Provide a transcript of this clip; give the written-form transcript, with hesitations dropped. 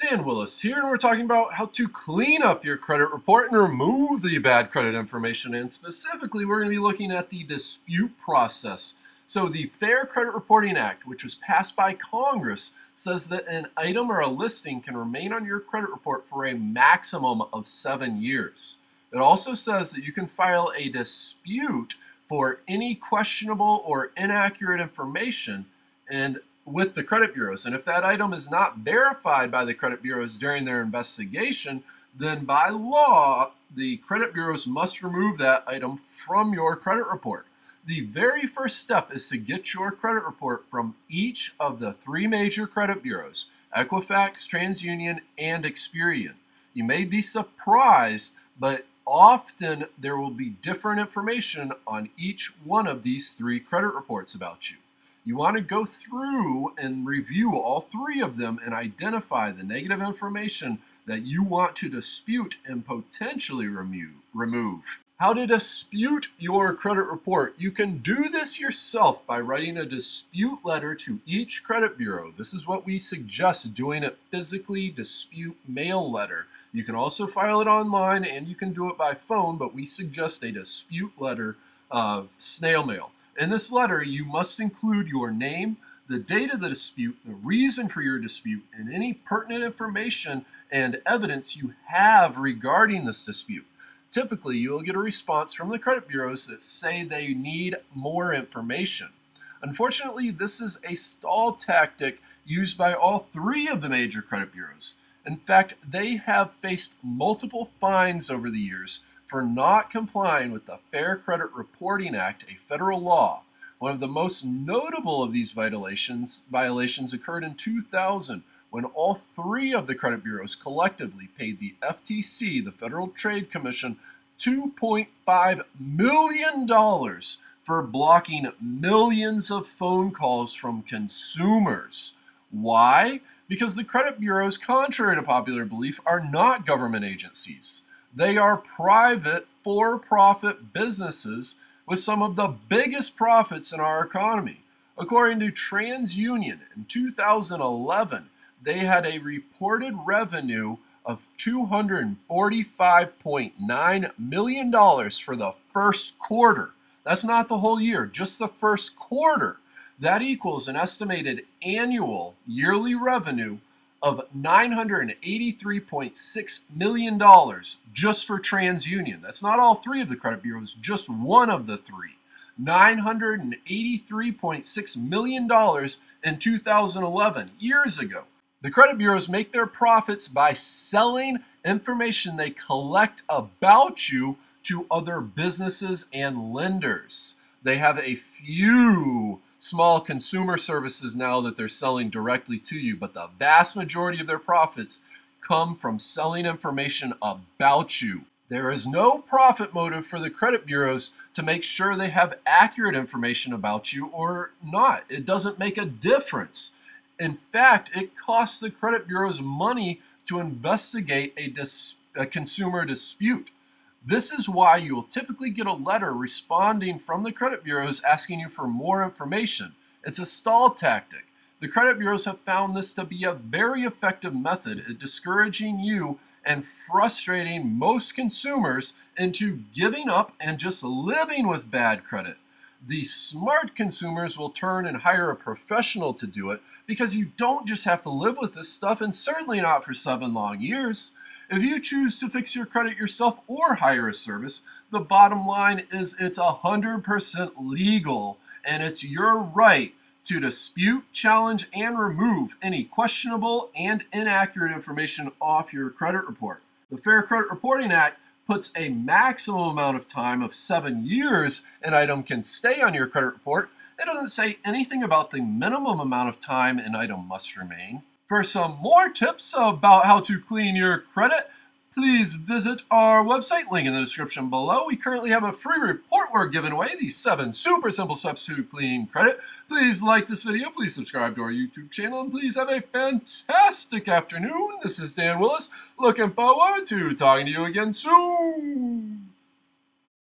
Dan Willis here, and we're talking about how to clean up your credit report and remove the bad credit information. And specifically, we're going to be looking at the dispute process. So the Fair Credit Reporting Act, which was passed by Congress, says that an item or a listing can remain on your credit report for a maximum of 7 years. It also says that you can file a dispute for any questionable or inaccurate information and with the credit bureaus. And if that item is not verified by the credit bureaus during their investigation, then by law, the credit bureaus must remove that item from your credit report. The very first step is to get your credit report from each of the 3 major credit bureaus, Equifax, TransUnion, and Experian. You may be surprised, but often there will be different information on each one of these 3 credit reports about you. You want to go through and review all 3 of them and identify the negative information that you want to dispute and potentially remove. How to dispute your credit report. You can do this yourself by writing a dispute letter to each credit bureau. This is what we suggest, doing it physically, dispute mail letter. You can also file it online and you can do it by phone, but we suggest a dispute letter of snail mail. In this letter, you must include your name, the date of the dispute, the reason for your dispute, and any pertinent information and evidence you have regarding this dispute. Typically, you will get a response from the credit bureaus that say they need more information. Unfortunately, this is a stall tactic used by all 3 of the major credit bureaus. In fact, they have faced multiple fines over the years for not complying with the Fair Credit Reporting Act, a federal law. One of the most notable of these violations occurred in 2000 when all 3 of the credit bureaus collectively paid the FTC, the Federal Trade Commission, $2.5 million for blocking millions of phone calls from consumers. Why? Because the credit bureaus, contrary to popular belief, are not government agencies. They are private, for-profit businesses with some of the biggest profits in our economy. According to TransUnion, in 2011, they had a reported revenue of $245.9 million for the first quarter. That's not the whole year, just the first quarter. That equals an estimated annual yearly revenue of $983.6 million just for TransUnion. That's not all 3 of the credit bureaus, just one of the 3. $983.6 million in 2011, years ago. The credit bureaus make their profits by selling information they collect about you to other businesses and lenders. They have a few small consumer services now that they're selling directly to you, but the vast majority of their profits come from selling information about you. There is no profit motive for the credit bureaus to make sure they have accurate information about you or not. It doesn't make a difference. In fact, it costs the credit bureaus money to investigate a consumer dispute. This is why you will typically get a letter responding from the credit bureaus asking you for more information. It's a stall tactic. The credit bureaus have found this to be a very effective method at discouraging you and frustrating most consumers into giving up and just living with bad credit. The smart consumers will turn and hire a professional to do it because you don't just have to live with this stuff, and certainly not for 7 long years. If you choose to fix your credit yourself or hire a service, the bottom line is it's 100% legal, and it's your right to dispute, challenge, and remove any questionable and inaccurate information off your credit report. The Fair Credit Reporting Act puts a maximum amount of time of 7 years an item can stay on your credit report. It doesn't say anything about the minimum amount of time an item must remain. For some more tips about how to clean your credit, please visit our website, link in the description below. We currently have a free report we're giving away, the 7 super simple steps to clean credit. Please like this video, please subscribe to our YouTube channel, and please have a fantastic afternoon. This is Dan Willis, looking forward to talking to you again soon.